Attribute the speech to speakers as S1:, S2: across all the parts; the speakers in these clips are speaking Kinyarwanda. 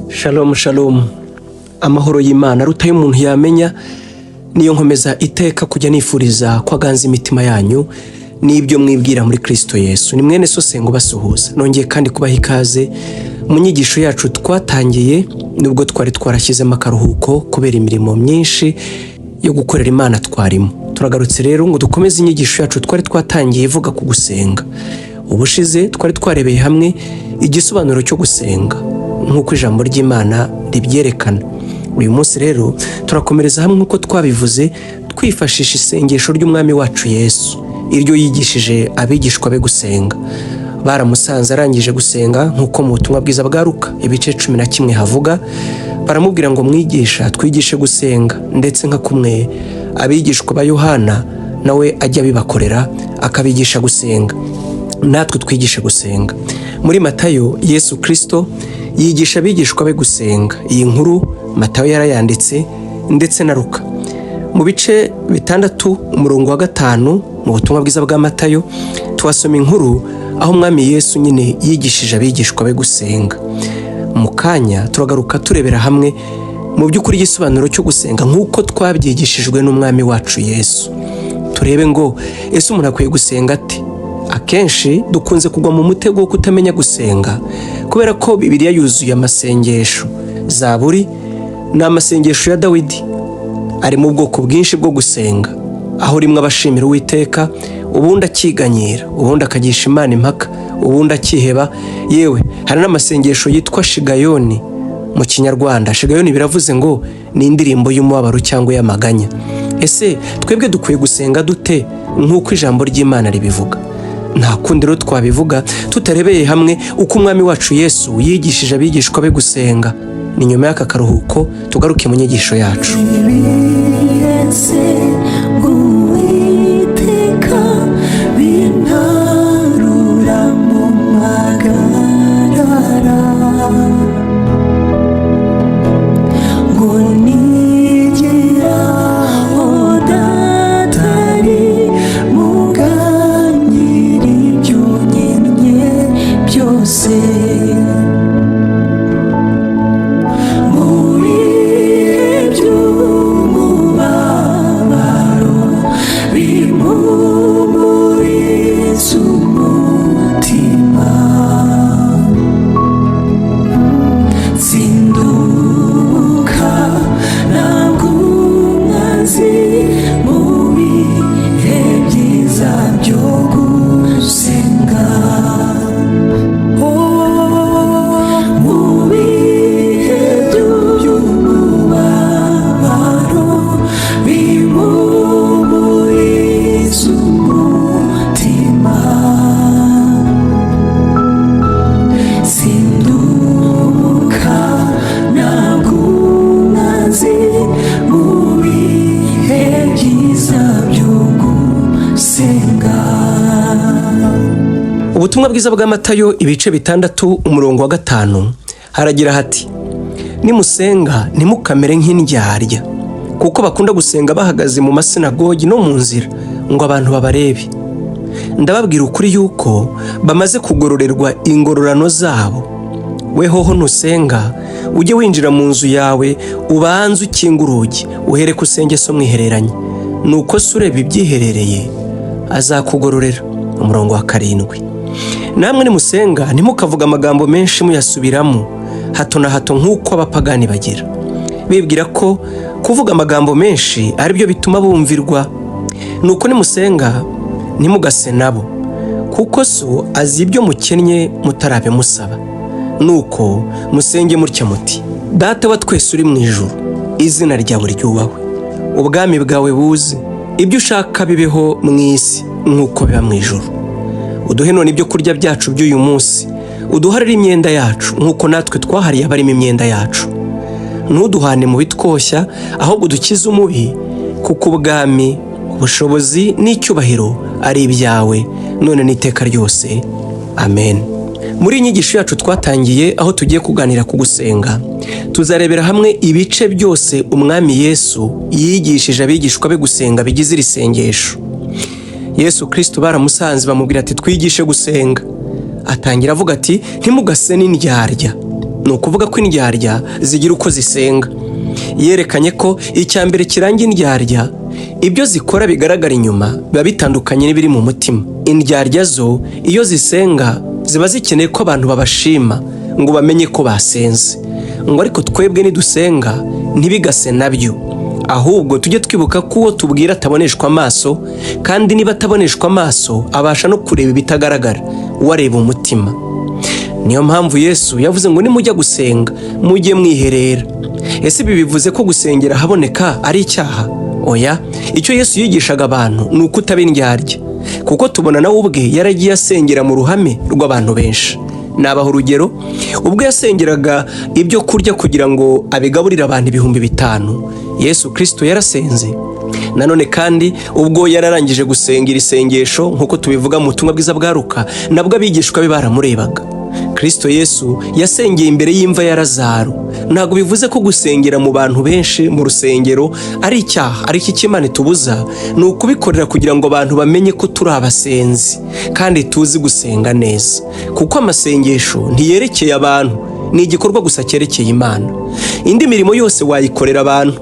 S1: Shalom shalom, amahoro y'Imana aruta y'umuntu yamenya, niyo nkomeza iteka kujya nifuriza kwaganza imitima yanyu n'ibyo mwibwira muri Kristo Yesu. Ni mwene so Senga basuhuza, nongeye kandi kubaha ikaze mu nyigisho yacu twatangiye nubwo twari twarashyizemo akaruhuko kubera imirimo myinshi yo gukorera Imana twarimo. Turagarutse rero ngo dukomeze inyigisho yacu twari twatangiye ivuga ku gusenga. Ubushize twari twarebeye hamwe igisobanuro cyo gusenga nk'uko ijambo ry'Imana ribyerekana. Uyu munsi rero turakomereza hamwe nk'uko twabivuze twifashisha isengesho ry'umwami wacu Yesu, iryo yigishije abigishwa be gusenga. Baramusanze arangije gusenga nk'uko mu butumwa bwiza bwa Luka ibice 11 havuga, baramubwira ngo mwigisha twigishe gusenga, ndetse nka kumwe abigishwa ba Yohana nawe ajya bibakorera akabigisha gusenga, natwe twigishe gusenga. Muri Matayo Yesu Kristo yigisha abigishwa be gusenga. Iyi nkuru Matayo yarayanditse ndetse na Luka. Mu bice 6 umurongo wa 5 mu butumwa bwiza bwa Matayo twasoma inkuru aho umwami Yesu nyine yigishije abigishwa be gusenga. Mu kanya turagaruka turebera hamwe mu by'ukuri igisobanuro cyo gusenga nk'uko twabyigishijwe n'umwami wacu Yesu. Turebe ngo ese umuntu akwiye gusenga ate? Akenshi dukunze kugwa mu mutego wo kutamenya gusenga kubera ko Bibiliya yuzuye amasengesho. Zaburi n'amasengesho ya Dawidi ari mu bwoko bwinshi bwo gusenga, aho rimwe abashimira Uwiteka, ubundi akiganyira, ubundi akagisha Imana impaka, ubundi akiheba. Yewe hari n'amasengesho yitwa shigayoni mu Kinyarwanda. Shigayoni biravuze ngo ni indirimbo y'umubabaro cyangwa y'amaganya. Ese twebwe dukwiye gusenga dute nk'uko ijambo ry'Imana ribivuga? Nta kundi rero twabivuga tutarebeye hamwe uko umwami wacu Yesu yigishije abigishwa be gusenga. Ni nyuma y'aka karuhuko tugaruke mu nyigisho yacu. Ubutumwa bwiza bwa Matayo ibice 6 umurongo wa 5 haragira hati: nimusenga ntimukamere nk'indyarya, kuko bakunda gusenga bahagaze mu masinagogi no mu nzira ngo abantu babarebe. Ndababwira ukuri yuko bamaze kugororerwa ingororano zabo. Wehoho nusenga ujye winjira mu nzu yawe, ubanze ukinga urugi, uhere kusenge so mwihereranye, nuko sureba ibyiherereye azakugororera. Umurongo wa 7. Namwe nimusenga ntimukavuga amagambo menshi muyasubiramo hato na hato nk'uko abapagani bagira, bibwira ko kuvuga amagambo menshi ari byo bituma bumvirwa. Nuko nimusenga ntimugase nabo, kuko so azi ibyo mukennye mutarabe musaba. Nuko musenge mutya muti: Data wa twese uri mu ijuru, izina ryawe ryubahwe, ubwami bwawe buze, ibyo ushaka bibeho mu isi nk'uko biba mu ijuru. Uduhe none ibyo kurya byacu by'uyu munsi, uduharire imyenda yacu nk'uko natwe twahariye abarimo imyenda yacu. Ntuduhane mu bitwoshya, ahubwo dukize umubi, kuko ubwami, ubushobozi n'icyubahiro ari ibyawe none n'iteka ryose. Amen. Muri inyigisho yacu twatangiye aho tugiye kuganira ku gusenga, tuzarebera hamwe ibice byose umwami Yesu yigishije abigishwa be gusenga bigize iri sengesho. Yesu Kristo baramusanze bamubwira ati twigishe gusenga. Atangira avuga ati ntimugase n'indyarya. ni ukuvuga ko indyarya zigira uko zisenga. Yerekanye ko icya mbere kiranga indyarya, ibyo zikora bigaragara inyuma biba bitandukanye n'ibiri mu mutima. Indyarya zo iyo zisenga ziba zikeneye ko abantu babashima ngo bamenye ko basenze, ngo ariko twebwe nidusenga ntibigase nabyo, ahubwo tujye twibuka ko uwo tubwira ataboneshwa amaso, kandi niba ataboneshwa amaso abasha no kureba ibitagaragara, wareba umutima. Niyo mpamvu Yesu yavuze ngo nimujya gusenga mujye mwiherera. Ese ibi bivuze ko gusengera haboneka ari icyaha? Oya, icyo Yesu yigishaga abantu ni uko utaba indyarya, kuko tubona nawe ubwe yaragiye asengera mu ruhame rw'abantu benshi. Nabaha urugero, ubwo yasengeraga ibyo kurya kugira ngo abigaburire abantu 5,000, Yesu Kristo yarasenze. Nanone kandi ubwo yararangije gusengera isengesho nk'uko tubivuga mu butumwa bwiza bwa Luka, nabwo abigishwa be baramurebaga. Kristo Yesu yasengeye imbere y'imva ya Lazaro. Ntabwo bivuze ko gusengera mu bantu benshi mu rusengero ari icyaha, ariko icyo Imana itubuza ni ukubikorera kugira ngo abantu bamenye ko turi abasenzi kandi tuzi gusenga neza, kuko amasengesho ntiyerekeye abantu, ni igikorwa gusa cyerekeye Imana. Indi mirimo yose wayikorera abantu.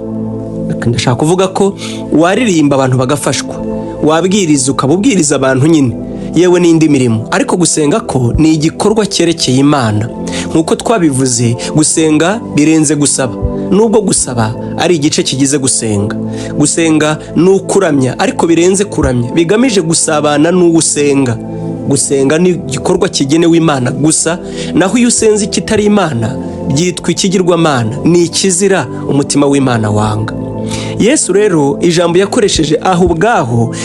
S1: Ndashaka kuvuga ko waririmba abantu bagafashwa, wabwiriza ukabubwiriza abantu nyine, yewe n'indi mirimo, ariko gusenga ko ni igikorwa cyerekeye Imana. Nk'uko twabivuze, gusenga birenze gusaba, nubwo gusaba ari igice kigize gusenga. Gusenga ni ukuramya, ariko birenze kuramya, bigamije gusabana n'uwo usenga. Gusenga ni igikorwa kigenewe Imana gusa, naho iyo usenze ikitari Imana byitwa ikigirwamana, ni ikizira umutima w'Imana wanga. Yesu rero ijambo yakoresheje aho ubwaho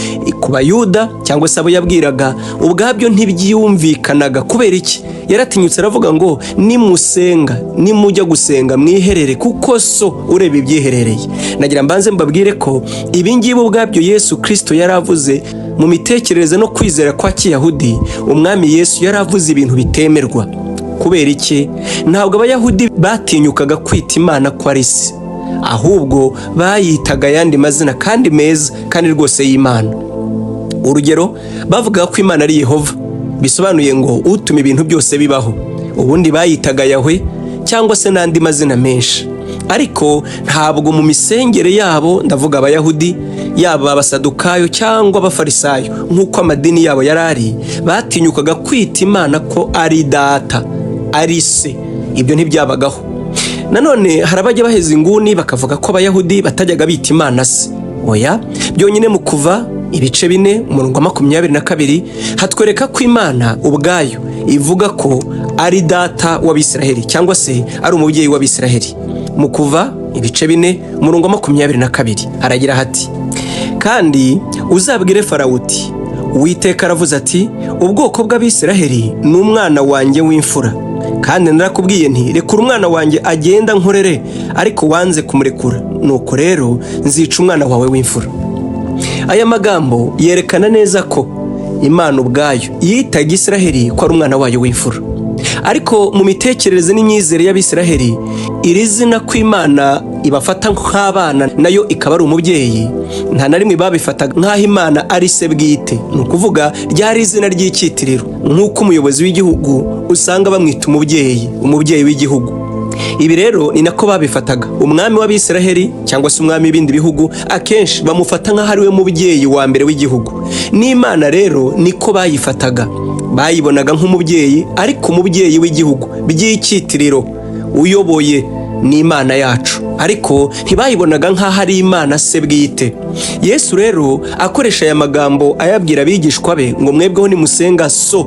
S1: ku Bayuda cyangwa se abo yabwiraga ubwabyo ntibyumvikanaga. Kubera iki? Yaratinyutse aravuga ngo nimusenga, nimujya gusenga mwiherere, kuko so ureba ibyiherereye. Nagira mbanze mbabwire ko ibi ngibi ubwabyo Yesu Kristo yaravuze mu mitekerereze no kwizera kwa Kiyahudi. Umwami Yesu yaravuze ibintu bitemerwa. Kubera iki? Ntabwo Abayahudi batinyukaga kwita Imana ko ari se, ahubwo bayitaga ayandi mazina kandi meza kandi rwose y'Imana. Urugero, bavuga ko Imana ari Yehova, bisobanuye ngo utuma ibintu byose bibaho. Ubundi bayitaga Yahwe cyangwa se n'andi mazina menshi. Ariko ntabwo mu misengere yabo, ndavuga Abayahudi, yaba Abasadukayo cyangwa Abafarisayo, nk'uko amadini yabo yarari, batinyukaga kwita Imana ko ari data, ari se. Ibyo ntibyabagaho. Nanone harabajya baheza inguni bakavuga ko Abayahudi batajyaga bita Imana se. Oya, byonyine mu Kuva ibice 4:22 hatwereka ko Imana ubwayo ivuga ko ari data w'Abisiraheli cyangwa se ari umubyeyi w'Abisiraheli. Mu Kuva ibice 4:22 haragira hati, kandi uzabwire Farawo uti, Uwiteka aravuze ati, ubwoko bw'Abisiraheli ni umwana wanjye w'imfura, kandi narakubwiye nti rekura umwana wanjye agenda nkorere, ariko wanze kumurekura, nuko rero nzica umwana wawe w'imfura. Aya magambo yerekana neza ko Imana ubwayo yitaga Isiraheli ko ari umwana wayo w'imfura. Ariko mu mitekerereze n'imyizere y'Abisiraheli, iri zina ko Imana ibafata nk'abana nayo ikaba ari umubyeyi, nta na rimwe babifataga nk'aho Imana ari se bwite. Ni ukuvuga ryari izina ry'icyitiriro, nk'uko umuyobozi w'igihugu usanga bamwita umubyeyi w'igihugu. Ibi rero ni nako babifataga. Umwami w'Abisiraheli cyangwa se umwami w'ibindi bihugu akenshi bamufata nk'aho ari we mubyeyi wa mbere w'igihugu. N'Imana rero niko bayifataga, bayibonaga nk'umubyeyi, ariko umubyeyi w'igihugu by'icyitiriro uyoboye ni Imana yacu, ariko ntibayibonaga nk'aho ari Imana se bwite. Yesu rero akoresha aya magambo ayabwira abigishwa be ngo mwebweho nimusenga so.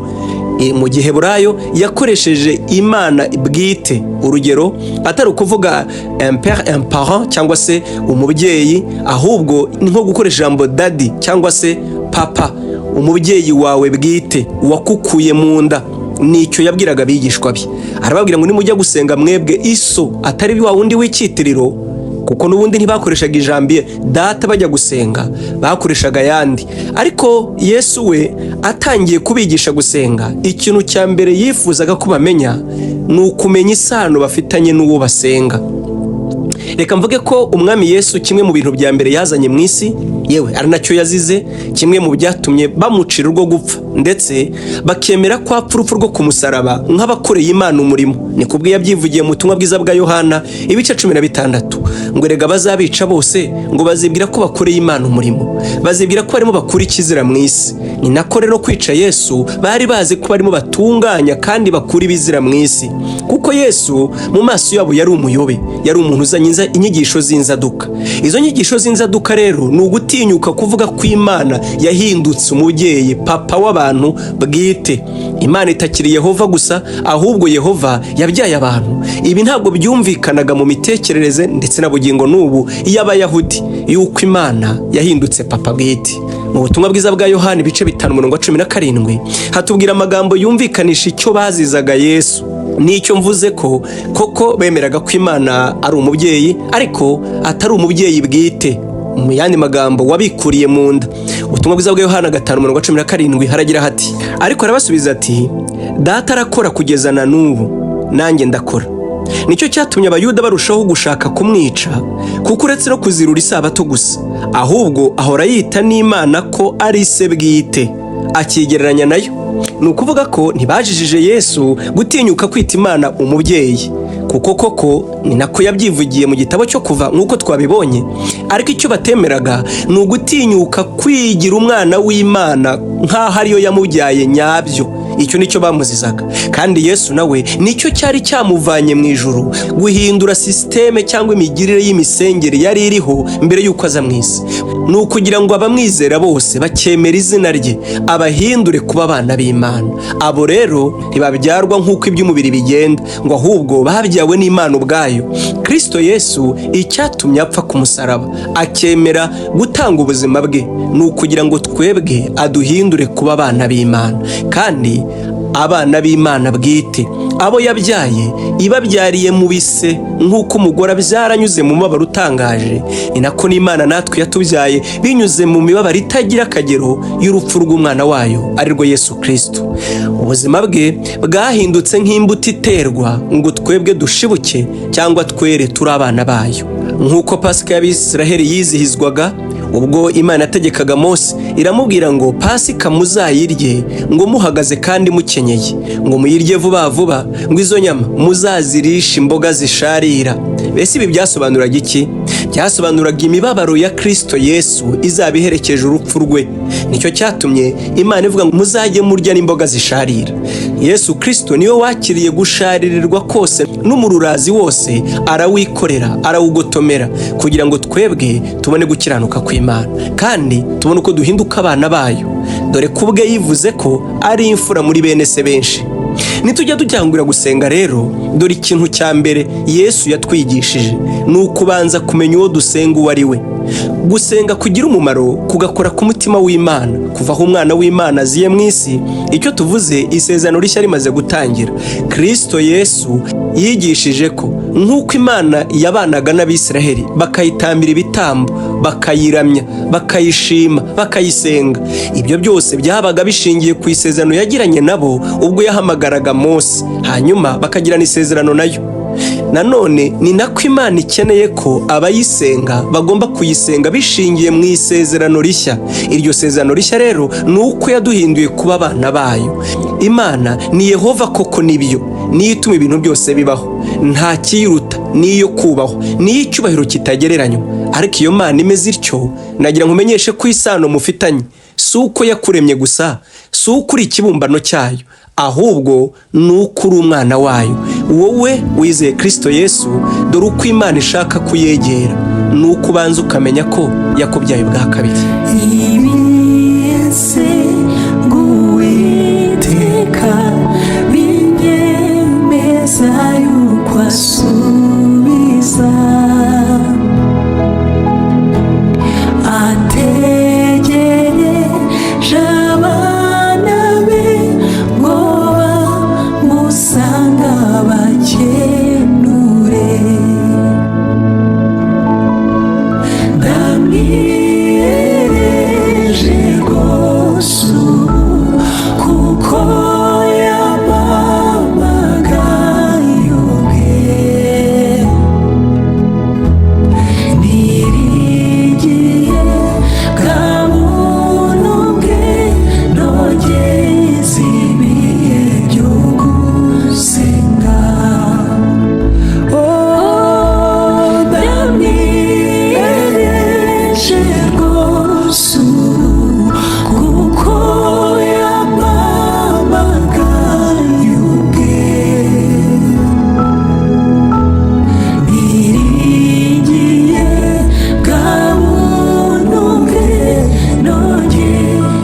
S1: Mu Giheburayo yakoresheje Imana bwite. Urugero, atari ukuvuga un père, un parent cyangwa se umubyeyi, ahubwo ni nko gukoresha ijambo daddy cyangwa se papa, umubyeyi wawe bwite wakukuye mu nda. Nicyo yabwiraga abigishwa be. Arababwira ngo nimujya gusenga mwebwe iso, atari wa wundi w'icyitiriro, kuko n'ubundi ntibakoreshaga ijambo data bajya gusenga, bakoreshaga yandi. Ariko Yesu we atangiye kubigisha gusenga, ikintu cya mbere yifuzaga ko bamenya ni ukumenya isano bafitanye n'uwo basenga. reka mvuge ko umwami Yesu kimwe mu bintu bya mbere yazanye mu isi, yewe ari nacyo yazize, kimwe mu byatumye bamucira urwo gupfa ndetse bakemera ko apfa urupfu rwo ku musaraba nk'abakoreye Imana umurimo. Ni kubwo yabyivugiye mu butumwa bwiza bwa Yohana ibice 16 ngo erega bazabica bose ngo bazibwira ko bakoreye Imana umurimo, bazibwira ko barimo bakura ikizira mu isi. Ni nako rero kwica Yesu bari bazi ko barimo batunganya kandi bakura ibizira mu isi, kuko Yesu mu maso yabo yari umuyobe, yari umuntu uzanye inyigisho z'inzaduka. Izo nyigisho z'inzaduka rero ni ugutinyuka kuvuga ko Imana yahindutse umubyeyi, papa w'abantu bwite. Imana itakiri Yehova gusa, ahubwo Yehova yabyaye abantu. Ibi ntabwo byumvikanaga mu mitekerereze ndetse na bugingo n'ubu y'Abayahudi yuko Imana yahindutse papa bwite. Mu butumwa bwiza bwa Yohana ibice 5:17 hatubwira amagambo yumvikanisha icyo bazizaga Yesu. Nicyo mvuze ko koko bemeraga ko Imana ari umubyeyi ariko atari umubyeyi bwite, mu yandi magambo wabikuriye mu nda. Ubutumwa bwiza bwa Yohana 5:17 haragira hati, ariko arabasubiza ati, data arakora kugeza na n'ubu, nanjye ndakora. Nicyo cyatumye Abayuda barushaho gushaka kumwica, kuko uretse no kuzirura isabato gusa, ahubwo ahora yita n'Imana ko ari se bwite, akigereranya nayo. Ni ukuvuga ko ntibajijije Yesu gutinyuka kwita Imana umubyeyi, kuko koko ni nako yabyivugiye mu gitabo cyo Kuva nk'uko twabibonye. Ariko icyo batemeraga ni ugutinyuka kwigira umwana w'Imana nk'aho ariyo yamubyaye nyabyo. Icyo nicyo bamuzizaga, kandi Yesu nawe nicyo cyari cyamuvanye mu ijuru, guhindura systeme cyangwa imigirire y'imisengere yari iriho mbere y'uko aza mu isi. Ni ukugira ngo abamwizera bose bakemera izina rye, abahindure kuba abana b'Imana. Abo rero ntibabyarwa nk'uko iby'umubiri bigenda, ngo ahubwo babyawe n'Imana ubwayo. Kristo Yesu icyatumye apfa ku musaraba akemera gutanga ubuzima bwe, ni ukugira ngo twebwe aduhindure kuba abana b'Imana, kandi abana b'Imana bwite, abo yabyaye ibabyariye mu bise nk'uko umugore abyara anyuze mu mibabaro utangaje. Ni nako n'Imana natwe yatubyaye binyuze mu mibabaro itagira akagero y'urupfu rw'umwana wayo ari rwo Yesu Kristo. Ubuzima bwe bwahindutse nk'imbuto iterwa ngo twebwe dushibuke cyangwa twere turi abana bayo. Nk'uko Pasika y'Abisiraheli yizihizwaga, ubwo Imana yategekaga Mose iramubwira ngo Pasika muzayirye ngo muhagaze kandi mukenyeye, ngo muyirye vuba vuba, ngo izo nyama muzazirisha imboga zisharira. Bese ibi byasobanuraga iki? Byasobanuraga imibabaro ya Kristo Yesu izaba iherekeje urupfu rwe. Nicyo cyatumye Imana ivuga ngo muzajye murya n'imboga zisharira. Yesu Kristo niwe wakiriye gusharirirwa kose n'umururazi wose, arawikorera, arawugotomera, kugira ngo twebwe tubone gukiranuka kw'Imana kandi tubone uko duhinduka abana bayo. Dore kubwe yivuze ko ari imfura muri bene se benshi. Nitujya tujyangura gusenga rero, dore ikintu cya mbere Yesu yatwigishije ni ukubanza kumenya uwo dusenga uwo ari we. Gusenga kugira umumaro kugakora ku mutima w'Imana, kuva aho umwana w'Imana aziye mu isi. Icyo tuvuze isezerano rishya rimaze gutangira. Kristo Yesu yigishije ko nk'uko Imana yabanaga n'Abisiraheli bakayitambira ibitambo, bakayiramya, bakayishima, bakayisenga, ibyo byose byabaga bishingiye ku isezerano yagiranye nabo ubwo yahamagaraga Mose, hanyuma bakagirana isezerano nayo. Nanone ni nako Imana ikeneye ko abayisenga bagomba kuyisenga bishingiye mu isezerano rishya. Iryo sezerano rishya rero ni uko yaduhinduye kuba abana bayo. Imana ni Yehova koko, nibyo niyo ituma ibintu byose bibaho, nta kiyiruta, niyo kubahwa, niyo icyubahiro kitagereranywa. Ariko iyo Mana imeze ityo, nagira ngo umenyeshe ko isano mufitanye si uko yakuremye gusa, si uko uri ikibumbano cyayo, ahubwo ni uko uri umwana wayo. Wowe wizeye Kristo Yesu, dore uko Imana ishaka kuyegera ni uko ubanza ukamenya ko yakubyaye bwa kabiri.
S2: Damire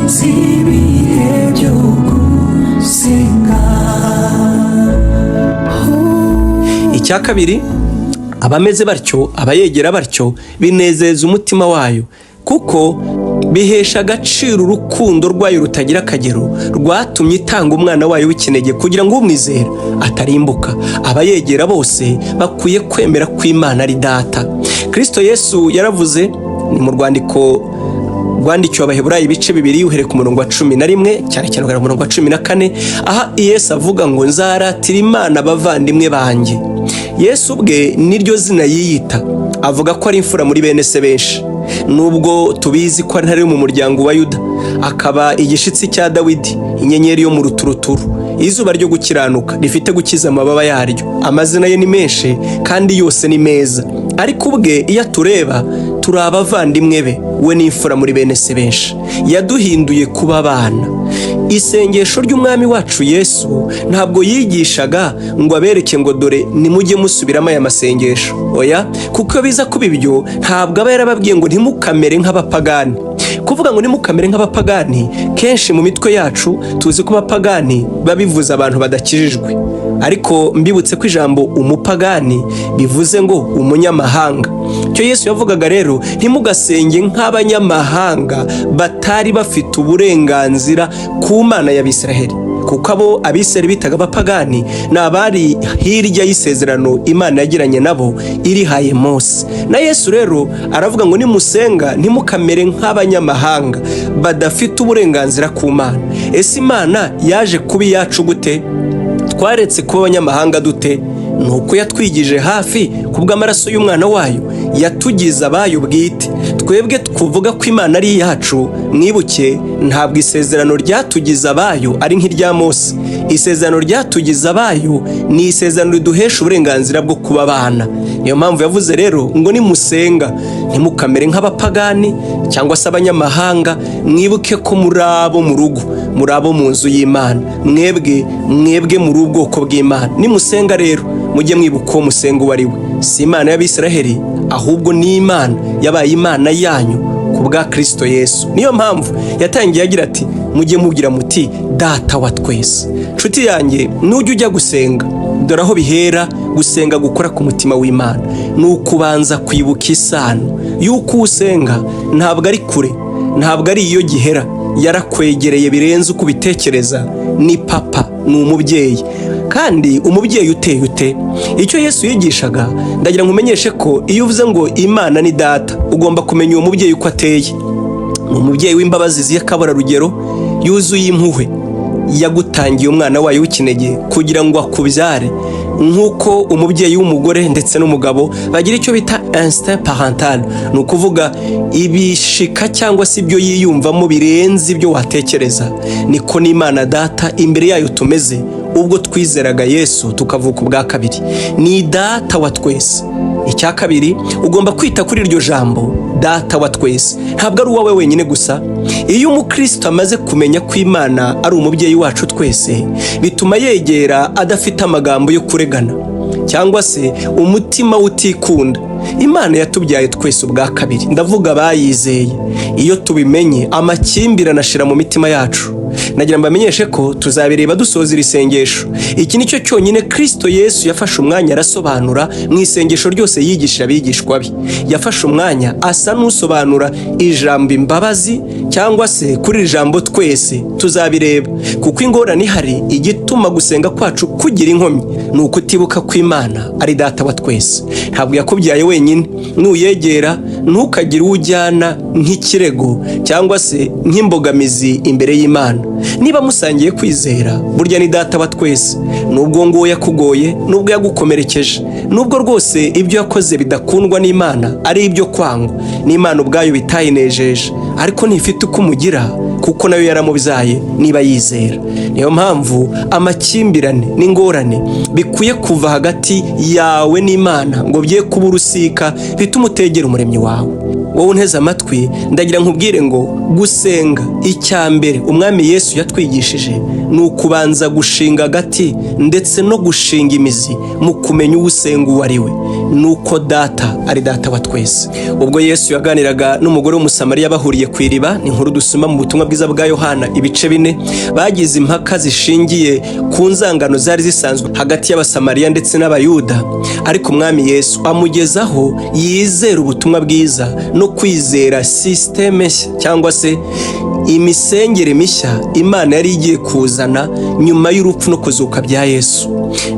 S2: z'ibihe byo gusenga.
S1: Icya kabiri, abameze batyo, abayegera batyo binezeza umutima wayo, kuko bihesha agaciro urukundo rwayo rutagira akagero rwatumye itanga umwana wayo w'ikinege kugira ngo umwizera atarimbuka. Abayegera bose bakwiye kwemera ko Imana ari data. Kristo Yesu yaravuze, ni mu rwandiko rwandikiwe Abaheburayo ibice 2 uhereye ku murongo wa 11 cyane cyane ku murongo wa 14, aha Yesu avuga ngo nzaratira Imana abavandimwe banjye. Yesu ubwe niryo zina yiyita, avuga ko ari imfura muri bene se benshi, nubwo tubizi ko ari mu muryango wa Yuda, akaba igishitsi cya Dawidi, inyenyeri yo mu ruturuturu, izuba ryo gukiranuka rifite gukiza amababa yaryo. Amazina ye ni menshi kandi yose ni meza, ariko ubwe iyo tureba turi abavandimwe be, we ni imfura muri bene se benshi, yaduhinduye kuba abana. Isengesho ry'umwami wacu Yesu ntabwo yigishaga ngo abereke ngo dore nimujye musubiramo aya masengesho, oya, kuko biza kuba ibyo ntabwo aba yarababwiye ngo ntimukamere nk'abapagani. Kuvuga ngo ntimukamere nk'abapagani, kenshi mu mitwe yacu tuzi ko abapagani babivuza abantu badakijijwe, ariko mbibutse ko ijambo umupagani bivuze ngo umunyamahanga. Cyo Yesu yavugaga rero, ntimugasenge nk'abanyamahanga batari bafite uburenganzira ku Mana y'Abisiraheli, kuko abo Abisiraheli bitaga abapagani ni abari hirya y'isezerano Imana yagiranye nabo irihaye Mose. Na Yesu rero aravuga ngo nimusenga ntimukamere nk'abanyamahanga badafite uburenganzira ku Mana. Ese Imana yaje kuba iyacu gute? Twaretse kuba abanyamahanga dute? Nuko yatwigije hafi kubw'amaraso y'umwana wayo, yatugize abayo bwite. Twebwe tuvuga ko Imana ari iyacu, mwibuke ntabwo isezerano ryatugize abayo ari nk'irya Mose. Isezerano ryatugize abayo ni isezerano riduhesha uburenganzira bwo kuba abana. Niyo mpamvu yavuze rero ngo nimusenga ntimukamere nk'abapagani cyangwa se abanyamahanga, mwibuke ko muri abo mu rugo, muri abo mu nzu y'Imana, mwebwe muri ubwoko bw'Imana. Nimusenga rero mujye mwibuka uwo musenga uwo ari we, si Imana y'Abisiraheli, ahubwo ni Imana yabaye Imana yanyu ku bwa Kristo Yesu. Niyo mpamvu yatangiye agira ati mujye mubwira muti data wa twese. Nshuti yanjye, nujya ujya gusenga, dore aho bihera gusenga gukora ku mutima w'Imana, ni ukubanza kwibuka isano y'uko usenga ntabwo ari kure, ntabwo ari iyo gihera, yarakwegereye birenze uko ubitekereza. Ni papa, ni umubyeyi, kandi umubyeyi uteye ute? Icyo Yesu yigishaga, ndagira ngo umenyeshe ko iyo uvuze ngo Imana ni data, ugomba kumenya uwo mubyeyi uko ateye. Ni umubyeyi w'imbabazi z'akabararugero, yuzuye impuhwe, yagutangiye umwana wayo w'ikinege kugira ngo akubyare, nk'uko umubyeyi w'umugore ndetse n'umugabo bagira icyo bita instinct parental, ni ukuvuga ibishika cyangwa se ibyo yiyumvamo birenze ibyo watekereza. Niko n'Imana data imbere yayo tumeze ubwo twizeraga Yesu tukavuka ubwa kabiri. Ni data wa twese. Icya kabiri, ugomba kwita kuri iryo jambo data wa twese, ntabwo ari uwawe wenyine gusa. Iyo umukristo amaze kumenya ko Imana ari umubyeyi wacu twese, bituma yegera adafite amagambo yo kuregana cyangwa se umutima utikunda. Imana yatubyaye twese ubwa kabiri, ndavuga bayizeye. Iyo tubimenye, amakimbirane ashira mu mitima yacu. Nagira mbamenyeshe ko tuzabireba dusoza iri sengesho. Iki nicyo cyonyine Kristo Yesu yafashe umwanya arasobanura mu isengesho ryose yigisha abigishwa be. Yafashe umwanya asa n'usobanura ijambo imbabazi cyangwa se kuri ijambo twese. Tuzabireba, kuko ingorane ihari igituma gusenga kwacu kugira inkomyi ni ukutibuka ko Imana ari data wa twese. Ntabwo yakubyaye wenyine, nuyegera ntukagire ujyana nk'ikirego cyangwa se nk'imbogamizi imbere y'Imana. Niba musangiye kwizera, burya ni data wa twese. Nubwo ngo yakugoye, nubwo yagukomerekeje, nubwo rwose ibyo yakoze bidakundwa n'Imana ari ibyo kwangwa n'Imana ubwayo bitayinejeje, ariko ntifite uko umugira kuko nayo yaramubyaye niba yizera. Niyo mpamvu amakimbirane n'ingorane bikwiye kuva hagati yawe n'Imana ngo bye kuba urusika bituma utegera umuremyi wawe. wowe unteze amatwi ndagira nkubwire ngo gusenga icya mbere umwami Yesu yatwigishije ni ukubanza gushinga agati ndetse no gushinga imizi mu kumenya uwo usenga uwo ari we, nuko data ari data wa twese. Ubwo Yesu yaganiraga n'umugore w'umusamariya bahuriye ku iriba, ni inkuru dusoma mu butumwa bwiza bwa Yohana ibice 4, bagize impaka zishingiye ku nzangano zari zisanzwe hagati y'abasamariya ndetse n'abayuda, ariko umwami Yesu amugezaho yizera ubutumwa bwiza no kwizera systeme cyangwa se imisengere mishya Imana yari igiye kuzana nyuma y'urupfu no kuzuka bya Yesu.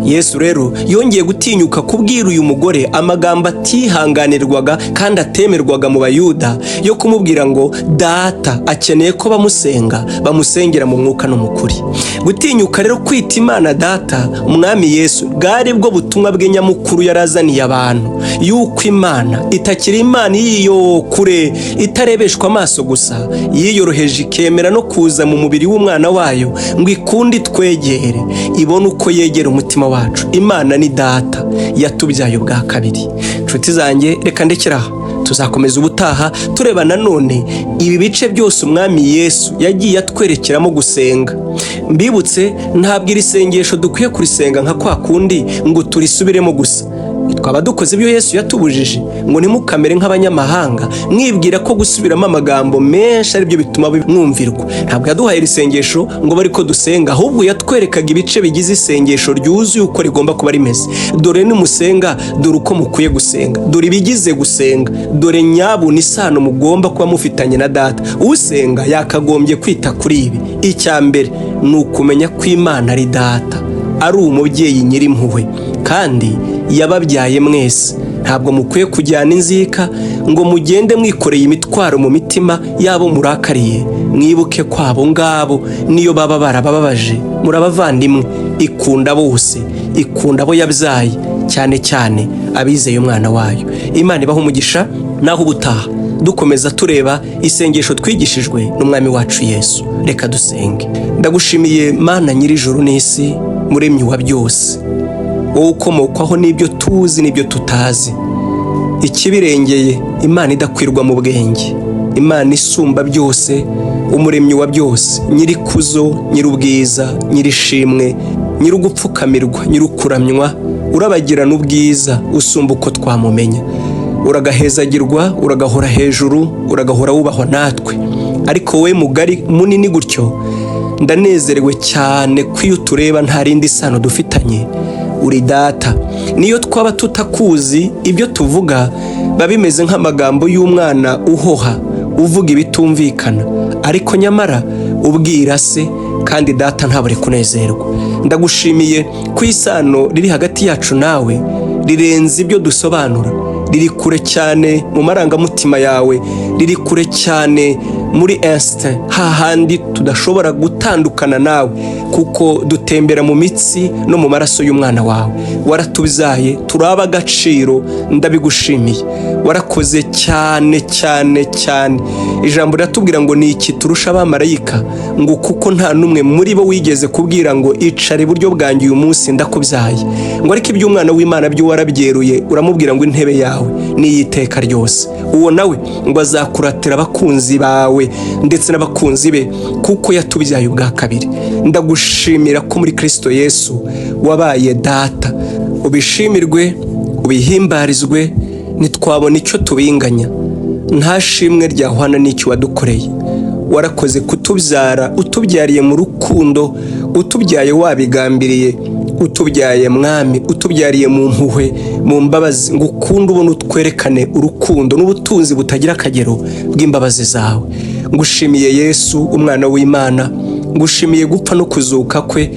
S1: Yesu rero yongeye gutinyuka kubwira uyu mugore amagambo atihanganirwaga kandi atemerwaga mu bayuda yo kumubwira ngo data akeneye ko bamusengera mu mwuka no mu kuri. Gutinyuka rero kwita Imana data umwami Yesu bwari bwo butumwa bwe nyamukuru yarazaniye abantu, yuko Imana itakiri Imana yiyo kure itarebeshwa amaso gusa, yiyoroheje ikemera no kuza mu mubiri w'umwana wayo ngo ikundi twegere ibone uko yegera umutima wacu. Imana ni data yatubyaye ubwa kabiri. Nshuti zanjye reka ndekeraho, tuzakomeza ubutaha tureba nanone ibi bice byose umwami Yesu yagiye atwerekeramo gusenga. Mbibutse ntabwo iri sengesho dukwiye kurisenga nka kwa kundi ngo turisubiremo gusa. Twaba dukoze ibyo Yesu yatubujije ngo ntimukamere nk'abanyamahanga mwibwira ko gusubiramo amagambo menshi ari byo bituma mwumvirwa. Ntabwo yaduhaye iri sengesho ngo bari ko dusenga, ahubwo yatwerekaga ibice bigize isengesho ryuzuye uko rigomba kuba rimeze. Dore nimusenga, dore uko mukwiye gusenga, dore ibigize gusenga, dore nyabuna isano mugomba kuba mufitanye na data. Usenga yakagombye kwita kuri ibi. Icya mbere ni ukumenya ko Imana ari data, ari umubyeyi nyirimpuhwe kandi yababyaye mwese. Ntabwo mukwiye kujyana inzika ngo mugende mwikoreye imitwaro mu mitima yabo murakariye. Mwibuke ko abo ngabo niyo baba barabababaje, murabavandimwe. Ikunda bose, ikunda abo yabyaye, cyane cyane abizeye umwana wayo. Imana ibaha umugisha, naho ubutaha dukomeza tureba isengesho twigishijwe n'umwami wacu Yesu. Reka dusenge. Ndagushimiye Mana nyir'ijuru n'isi, muremyi wa byose, wowe ukomokwaho n'ibyo tuzi n'ibyo tutazi, ikibirengeye, Imana idakwirwa mu bwenge, Imana isumba byose, umuremyi wa byose, nyir'ikuzo, nyir'ubwiza, nyir'ishimwe, nyir'ugupfukamirwa, nyir'ukuramywa, urabagirana ubwiza usumba uko twamumenya. Uragahezagirwa, uragahora hejuru, uragahora wubahwa natwe. Ariko we mugari munini gutyo, ndanezerewe cyane ko iyo tureba nta rindi sano dufitanye. Uri data. Niyo twaba tutakuzi, ibyo tuvuga babimeze nk'amagambo y'umwana uhoha uvuga ibitumvikana, ariko nyamara ubwira se, kandi data ntabure kunezerwa. Ndagushimiye ko isano riri hagati yacu nawe rirenze ibyo dusobanura, riri kure cyane mu marangamutima yawe, riri kure cyane muri instinct, hahandi tudashobora gutandukana nawe kuko dutembera mu mitsi no mu maraso y'umwana wawe. Waratubyaye, turaba agaciro, ndabigushimiye. Warakoze cyane cyane cyane. Ijambo riratubwira ngo ni iki turusha abamarayika, ngo kuko nta numwe muri bo wigeze kubwira ngo icare iburyo bwanjye uyu munsi ndakubyaye. Ngo ariko iby'umwana w'Imana byo warabyeruye, uramubwira ngo intebe yawe ni iy'iteka ryose. Uwo nawe ngo azakuratira abakunzi bawe ndetse n'abakunzi be, kuko yatubyaye ubwa kabiri. Ndagushimira ko muri Kristo Yesu wabaye data. Ubishimirwe, ubihimbarizwe, ntitwabona icyo tubinganya, nta shimwe ryahwana n'icyo wadukoreye. Warakoze kutubyara, utubyariye mu rukundo, utubyaye wabigambiriye, utubyaye mwami, utubyariye mu mpuhwe, mu mbabazi, ngo ukunde ubone utwerekane urukundo n'ubutunzi butagira akagero bw'imbabazi zawe. Ngushimiye Yesu umwana w'Imana, ngushimiye gupfa no kuzuka kwe,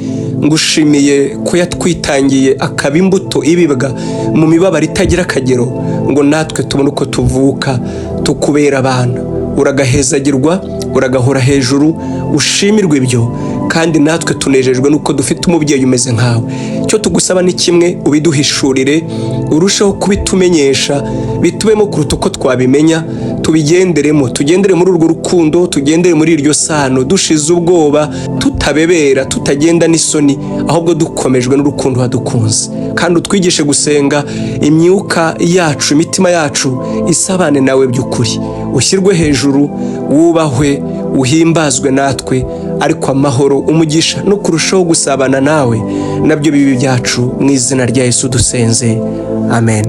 S1: ngushimiye ko yatwitangiye akaba imbuto ibibwa mu mibabaro itagira akagero, ngo natwe tubone uko tuvuka tukubera abana. Uragahezagirwa, uragahora hejuru, ushimirwe ibyo, kandi natwe tunejejwe nuko dufite umubyeyi umeze nkawe. Cyo tugusaba ni kimwe, ubiduhishurire, urusheho kubitumenyesha, bitubemo kuruta uko twabimenya, tubigenderemo, tugendere muri urwo rukundo, tugendere muri iryo sano, dushize ubwoba, tutabebera, tutagenda n'isoni, ahubwo dukomejwe n'urukundo wadukunze. Kandi utwigishe gusenga imyuka yacu, imitima yacu isabane nawe by'ukuri, ushyirwe hejuru, wubahwe, uhimbazwe natwe, ariko amahoro, umugisha no kurushaho gusabana nawe nabyo bibi byacu, mu izina rya Yesu dusenze, amen.